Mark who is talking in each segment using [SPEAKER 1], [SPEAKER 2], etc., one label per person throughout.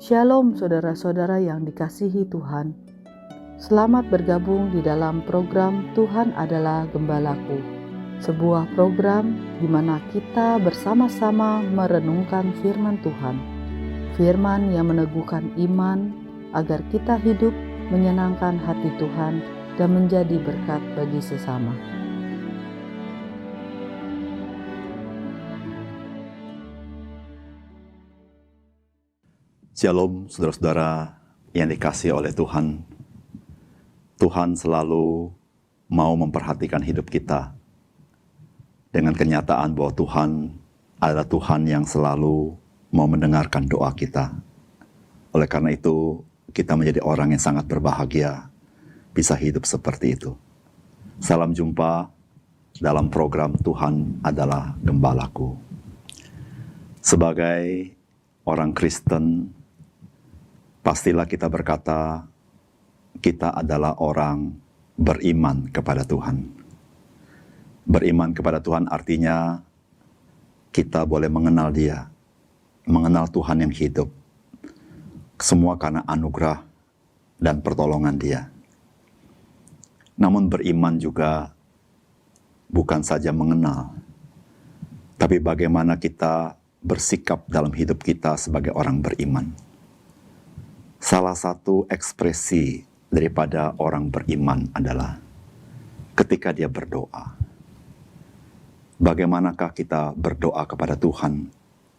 [SPEAKER 1] Shalom saudara-saudara yang dikasihi Tuhan. Selamat bergabung di dalam program Tuhan Adalah Gembalaku. Sebuah program di mana kita bersama-sama merenungkan firman Tuhan. Firman yang meneguhkan iman agar kita hidup menyenangkan hati Tuhan dan menjadi berkat bagi sesama.
[SPEAKER 2] Shalom saudara-saudara yang dikasihi oleh Tuhan. Tuhan selalu mau memperhatikan hidup kita dengan kenyataan bahwa Tuhan adalah Tuhan yang selalu mau mendengarkan doa kita. Oleh karena itu, kita menjadi orang yang sangat berbahagia bisa hidup seperti itu. Salam jumpa dalam program Tuhan Adalah Gembalaku. Sebagai orang Kristen, pastilah kita berkata, kita adalah orang beriman kepada Tuhan. Beriman kepada Tuhan artinya kita boleh mengenal Dia, mengenal Tuhan yang hidup. Semua karena anugerah dan pertolongan Dia. Namun beriman juga bukan saja mengenal, tapi bagaimana kita bersikap dalam hidup kita sebagai orang beriman. Salah satu ekspresi daripada orang beriman adalah ketika dia berdoa. Bagaimanakah kita berdoa kepada Tuhan,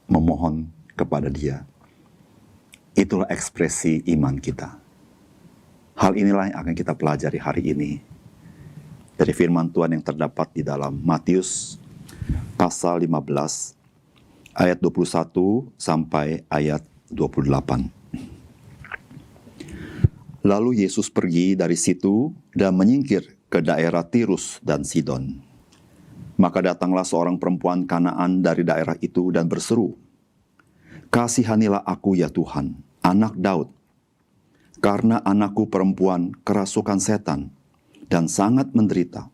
[SPEAKER 2] memohon kepada Dia? Itulah ekspresi iman kita. Hal inilah yang akan kita pelajari hari ini dari firman Tuhan yang terdapat di dalam Matius pasal 15 ayat 21 sampai ayat 28. Lalu Yesus pergi dari situ dan menyingkir ke daerah Tirus dan Sidon. Maka datanglah seorang perempuan Kanaan dari daerah itu dan berseru, "Kasihanilah aku ya Tuhan, anak Daud, karena anakku perempuan kerasukan setan dan sangat menderita."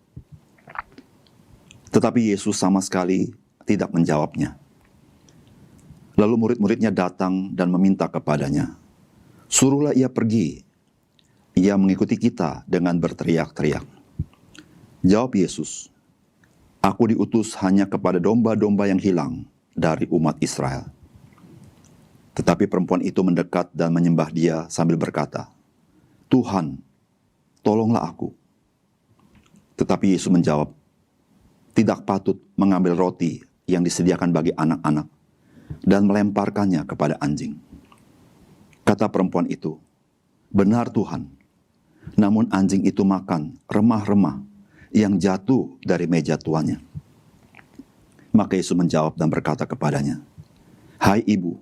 [SPEAKER 2] Tetapi Yesus sama sekali tidak menjawabnya. Lalu murid-muridnya datang dan meminta kepadanya, "Suruhlah ia pergi." Ia mengikuti kita dengan berteriak-teriak. Jawab Yesus, "Aku diutus hanya kepada domba-domba yang hilang dari umat Israel." Tetapi perempuan itu mendekat dan menyembah Dia sambil berkata, "Tuhan, tolonglah aku." Tetapi Yesus menjawab, "Tidak patut mengambil roti yang disediakan bagi anak-anak dan melemparkannya kepada anjing." Kata perempuan itu, "Benar Tuhan, namun anjing itu makan remah-remah yang jatuh dari meja tuannya." Maka Yesus menjawab dan berkata kepadanya, "Hai ibu,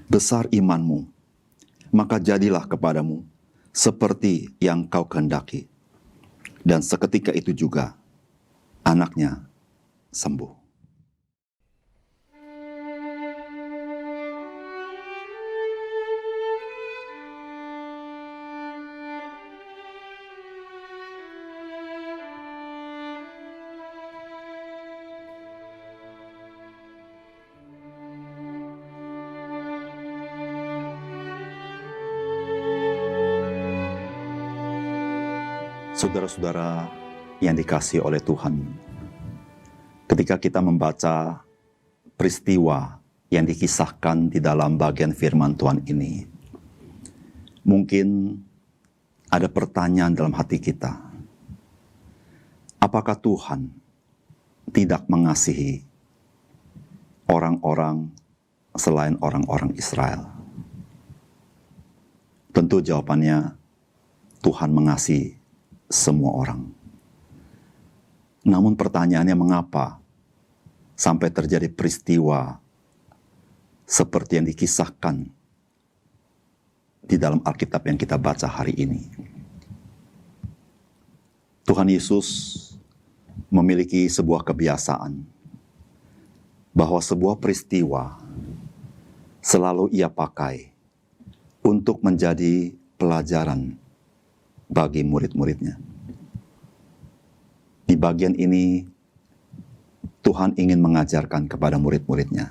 [SPEAKER 2] besar imanmu, maka jadilah kepadamu seperti yang kau kehendaki." Dan seketika itu juga anaknya sembuh. Saudara-saudara yang dikasihi oleh Tuhan, ketika kita membaca peristiwa yang dikisahkan di dalam bagian firman Tuhan ini, mungkin ada pertanyaan dalam hati kita. Apakah Tuhan tidak mengasihi orang-orang selain orang-orang Israel? Tentu jawabannya, Tuhan mengasihi semua orang. Namun pertanyaannya, mengapa sampai terjadi peristiwa seperti yang dikisahkan di dalam Alkitab yang kita baca hari ini? Tuhan Yesus memiliki sebuah kebiasaan bahwa sebuah peristiwa selalu Ia pakai untuk menjadi pelajaran bagi murid-muridnya. Di bagian ini, Tuhan ingin mengajarkan kepada murid-muridnya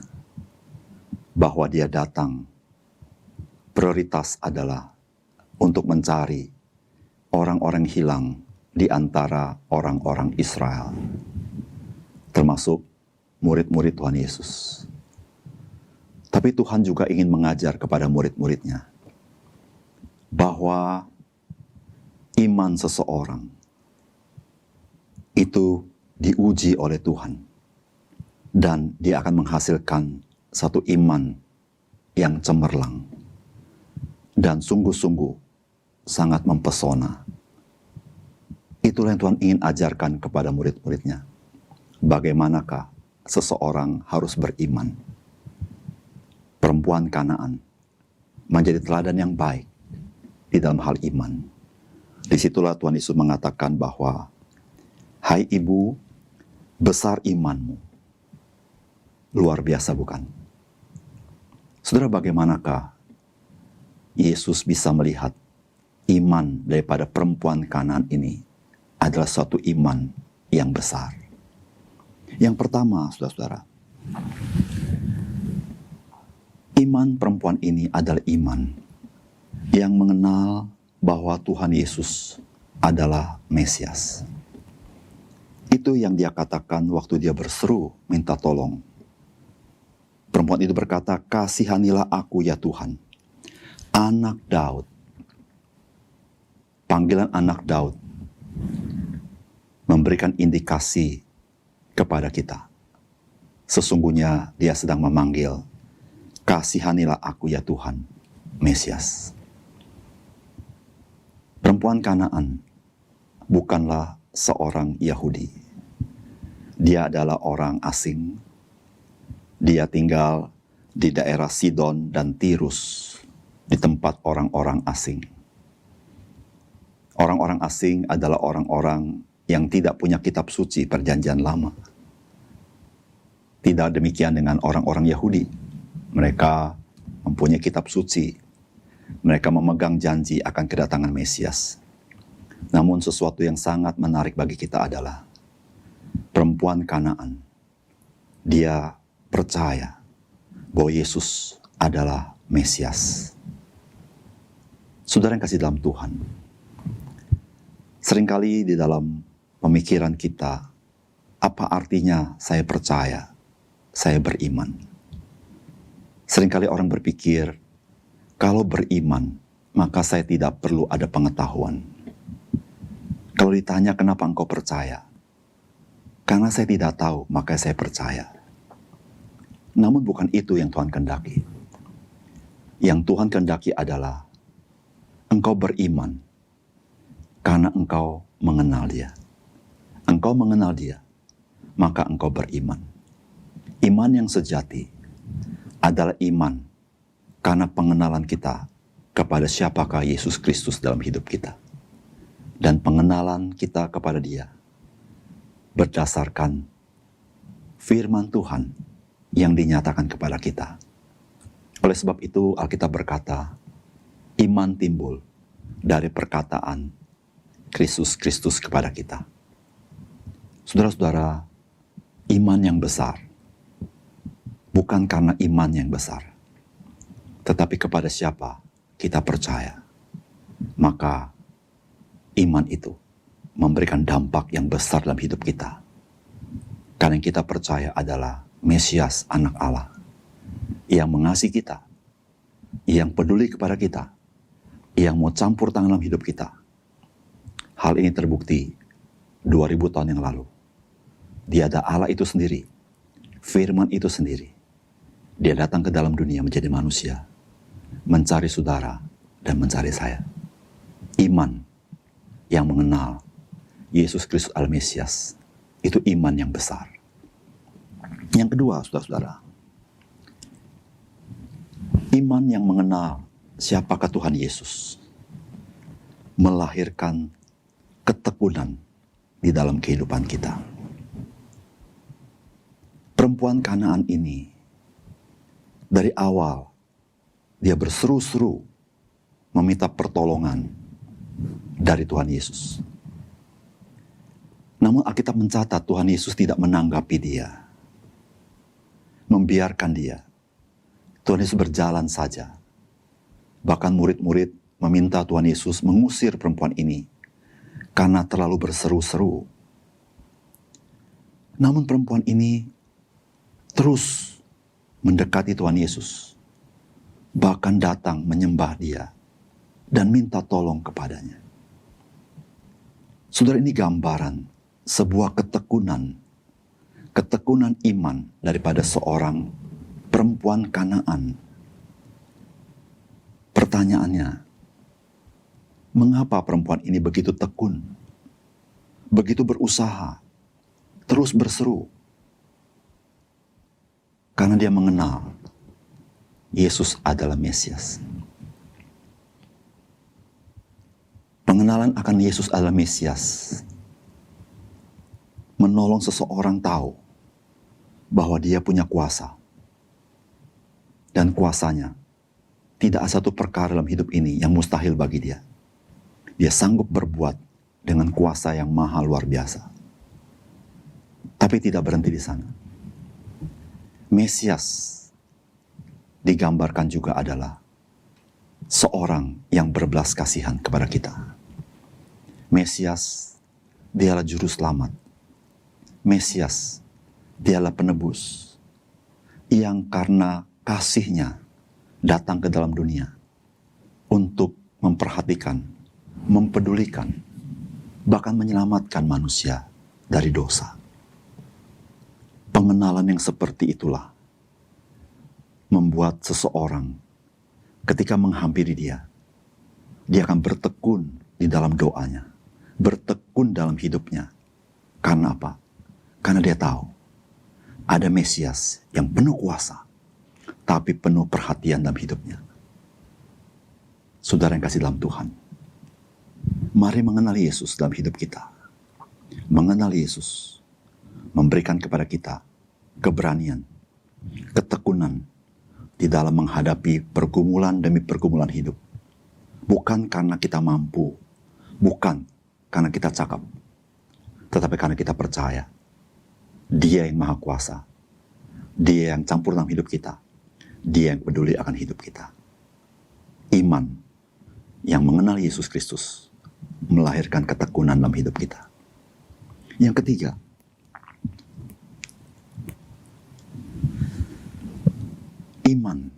[SPEAKER 2] bahwa Dia datang prioritas adalah untuk mencari orang-orang hilang di antara orang-orang Israel, termasuk murid-murid Tuhan Yesus. Tapi Tuhan juga ingin mengajar kepada murid-muridnya bahwa iman seseorang itu diuji oleh Tuhan dan dia akan menghasilkan satu iman yang cemerlang dan sungguh-sungguh sangat mempesona. Itulah yang Tuhan ingin ajarkan kepada murid-muridnya. Bagaimanakah seseorang harus beriman? Perempuan Kanaan menjadi teladan yang baik di dalam hal iman. Disitulah Tuhan Yesus mengatakan bahwa, hai ibu, besar imanmu. Luar biasa bukan? Saudara, bagaimanakah Yesus bisa melihat iman daripada perempuan Kanaan ini adalah suatu iman yang besar? Yang pertama, saudara-saudara, iman perempuan ini adalah iman yang mengenal bahwa Tuhan Yesus adalah Mesias. Itu yang dia katakan waktu dia berseru minta tolong. Perempuan itu berkata, kasihanilah aku ya Tuhan, anak Daud. Panggilan anak Daud memberikan indikasi kepada kita. Sesungguhnya dia sedang memanggil, kasihanilah aku ya Tuhan, Mesias. Perempuan Kanaan bukanlah seorang Yahudi. Dia adalah orang asing. Dia tinggal di daerah Sidon dan Tirus, di tempat orang-orang asing. Orang-orang asing adalah orang-orang yang tidak punya kitab suci perjanjian lama. Tidak demikian dengan orang-orang Yahudi. Mereka mempunyai kitab suci. Mereka memegang janji akan kedatangan Mesias. Namun sesuatu yang sangat menarik bagi kita adalah perempuan Kanaan. Dia percaya bahwa Yesus adalah Mesias. Saudara yang kasih dalam Tuhan, seringkali di dalam pemikiran kita, apa artinya saya percaya, saya beriman? Seringkali orang berpikir, kalau beriman, maka saya tidak perlu ada pengetahuan. Kalau ditanya kenapa engkau percaya? Karena saya tidak tahu, maka saya percaya. Namun bukan itu yang Tuhan kehendaki. Yang Tuhan kehendaki adalah engkau beriman karena engkau mengenal Dia. Engkau mengenal Dia, maka engkau beriman. Iman yang sejati adalah iman karena pengenalan kita kepada siapakah Yesus Kristus dalam hidup kita. Dan pengenalan kita kepada Dia berdasarkan firman Tuhan yang dinyatakan kepada kita. Oleh sebab itu Alkitab berkata, iman timbul dari perkataan Kristus kepada kita. Saudara-saudara, iman yang besar bukan karena iman yang besar, tetapi kepada siapa kita percaya. Maka iman itu memberikan dampak yang besar dalam hidup kita. Karena yang kita percaya adalah Mesias, anak Allah, yang mengasihi kita, yang peduli kepada kita, yang mau campur tangan dalam hidup kita. Hal ini terbukti 2000 tahun yang lalu. Dia ada Allah itu sendiri, firman itu sendiri. Dia datang ke dalam dunia menjadi manusia, mencari saudara dan mencari saya. Iman yang mengenal Yesus Kristus Al-Mesias, itu iman yang besar. Yang kedua, saudara-saudara, iman yang mengenal siapakah Tuhan Yesus melahirkan ketekunan di dalam kehidupan kita. Perempuan Kanaan ini dari awal dia berseru-seru meminta pertolongan dari Tuhan Yesus. Namun Alkitab mencatat Tuhan Yesus tidak menanggapi dia, membiarkan dia. Tuhan Yesus berjalan saja Bahkan murid-murid meminta Tuhan Yesus mengusir perempuan ini karena terlalu berseru-seru. Namun perempuan ini terus mendekati Tuhan Yesus, bahkan datang menyembah Dia dan minta tolong kepadanya. Saudara, ini gambaran sebuah ketekunan iman daripada seorang perempuan Kanaan. Pertanyaannya, mengapa perempuan ini begitu tekun, begitu berusaha, terus berseru? Karena dia mengenal Yesus adalah Mesias. Pengenalan akan Yesus adalah Mesias menolong seseorang tahu bahwa dia punya kuasa. Dan kuasanya tidak ada satu perkara dalam hidup ini yang mustahil bagi dia. Dia sanggup berbuat dengan kuasa yang maha luar biasa. Tapi tidak berhenti di sana. Mesias digambarkan juga adalah seorang yang berbelas kasihan kepada kita. Mesias, dialah juru selamat. Mesias, dialah penebus yang karena kasihnya datang ke dalam dunia untuk memperhatikan, mempedulikan, bahkan menyelamatkan manusia dari dosa. Pengenalan yang seperti itulah membuat seseorang ketika menghampiri dia akan bertekun di dalam doanya, bertekun dalam hidupnya. Karena apa? Karena dia tahu ada Mesias yang penuh kuasa, tapi penuh perhatian dalam hidupnya. Saudara yang kasih dalam Tuhan, mari mengenal Yesus dalam hidup kita. Mengenal Yesus memberikan kepada kita keberanian, ketekunan di dalam menghadapi pergumulan demi pergumulan hidup. Bukan karena kita mampu, bukan karena kita cakap, tetapi karena kita percaya Dia yang maha kuasa, Dia yang campur dalam hidup kita, Dia yang peduli akan hidup kita. Iman yang mengenal Yesus Kristus melahirkan ketekunan dalam hidup kita. Yang ketiga, iman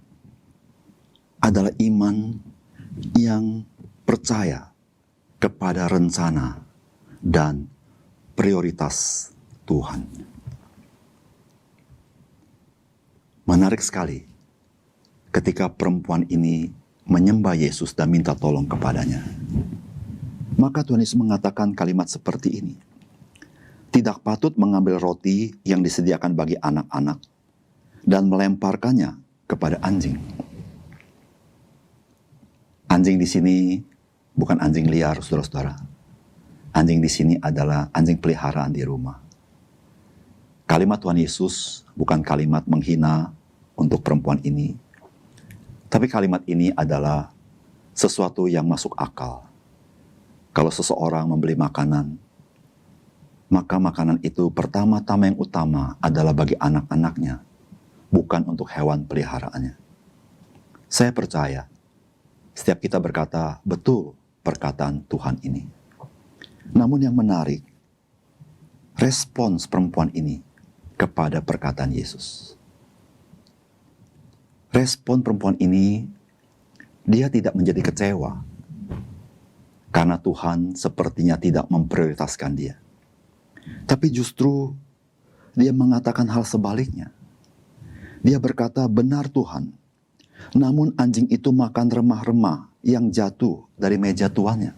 [SPEAKER 2] adalah iman yang percaya kepada rencana dan prioritas Tuhan. Menarik sekali ketika perempuan ini menyembah Yesus dan minta tolong kepadanya. Maka Tuhan Yesus mengatakan kalimat seperti ini. Tidak patut mengambil roti yang disediakan bagi anak-anak dan melemparkannya kepada anjing. Anjing di sini bukan anjing liar, saudara-saudara. Anjing di sini adalah anjing peliharaan di rumah. Kalimat Tuhan Yesus bukan kalimat menghina untuk perempuan ini. Tapi kalimat ini adalah sesuatu yang masuk akal. Kalau seseorang membeli makanan, maka makanan itu pertama-tama yang utama adalah bagi anak-anaknya, bukan untuk hewan peliharaannya. Saya percaya, setiap kita berkata, betul perkataan Tuhan ini. Namun yang menarik, respons perempuan ini kepada perkataan Yesus. Respon perempuan ini, dia tidak menjadi kecewa karena Tuhan sepertinya tidak memprioritaskan dia. Tapi justru dia mengatakan hal sebaliknya. Dia berkata, benar Tuhan, namun anjing itu makan remah-remah yang jatuh dari meja tuannya.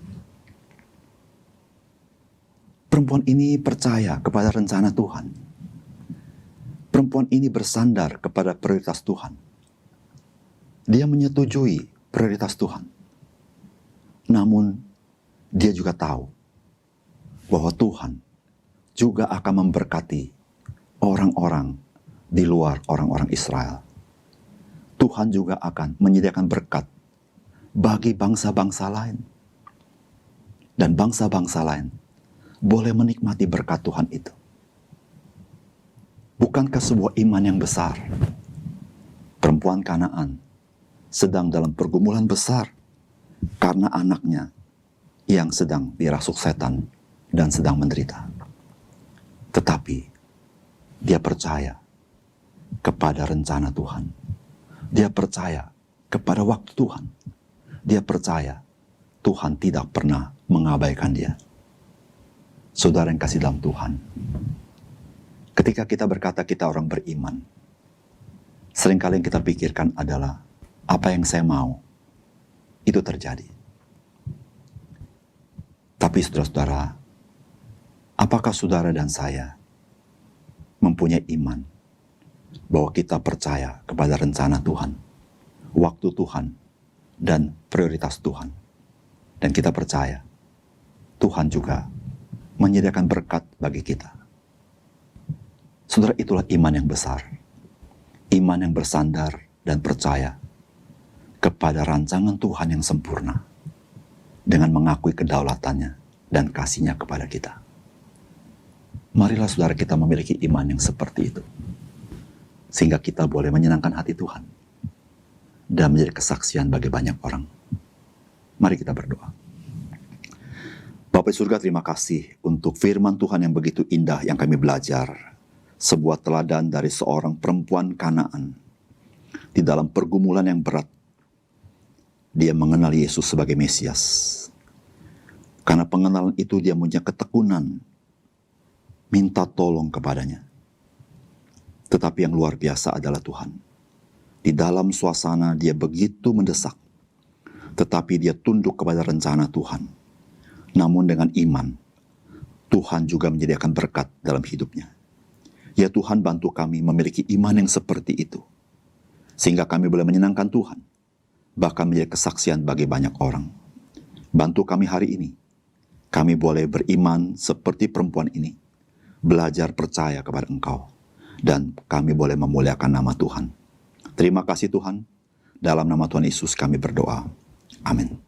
[SPEAKER 2] Perempuan ini percaya kepada rencana Tuhan. Perempuan ini bersandar kepada prioritas Tuhan. Dia menyetujui prioritas Tuhan. Namun, dia juga tahu bahwa Tuhan juga akan memberkati orang-orang di luar orang-orang Israel. Tuhan juga akan menyediakan berkat bagi bangsa-bangsa lain. Dan bangsa-bangsa lain boleh menikmati berkat Tuhan itu. Bukankah sebuah iman yang besar? Perempuan Kanaan sedang dalam pergumulan besar karena anaknya yang sedang dirasuk setan dan sedang menderita. Tetapi dia percaya kepada rencana Tuhan. Dia percaya kepada waktu Tuhan. Dia percaya Tuhan tidak pernah mengabaikan dia. Saudara yang kasih dalam Tuhan, ketika kita berkata kita orang beriman, seringkali yang kita pikirkan adalah apa yang saya mau, itu terjadi. Tapi saudara-saudara, apakah saudara dan saya mempunyai iman bahwa kita percaya kepada rencana Tuhan, waktu Tuhan, dan prioritas Tuhan? Dan kita percaya Tuhan juga menyediakan berkat bagi kita. Saudara, itulah iman yang besar. Iman yang bersandar dan percaya kepada rancangan Tuhan yang sempurna dengan mengakui kedaulatannya dan kasih-Nya kepada kita. Marilah saudara kita memiliki iman yang seperti itu, sehingga kita boleh menyenangkan hati Tuhan dan menjadi kesaksian bagi banyak orang. Mari kita berdoa. Bapa di surga, terima kasih untuk firman Tuhan yang begitu indah yang kami belajar. Sebuah teladan dari seorang perempuan Kanaan di dalam pergumulan yang berat. Dia mengenal Yesus sebagai Mesias. Karena pengenalan itu dia punya ketekunan, minta tolong kepadanya. Tetapi yang luar biasa adalah Tuhan. Di dalam suasana dia begitu mendesak, tetapi dia tunduk kepada rencana Tuhan. Namun dengan iman, Tuhan juga menyediakan berkat dalam hidupnya. Ya Tuhan, bantu kami memiliki iman yang seperti itu, sehingga kami boleh menyenangkan Tuhan, bahkan menjadi kesaksian bagi banyak orang. Bantu kami hari ini, kami boleh beriman seperti perempuan ini, belajar percaya kepada Engkau, dan kami boleh memuliakan nama Tuhan. Terima kasih Tuhan, dalam nama Tuhan Yesus kami berdoa. Amin.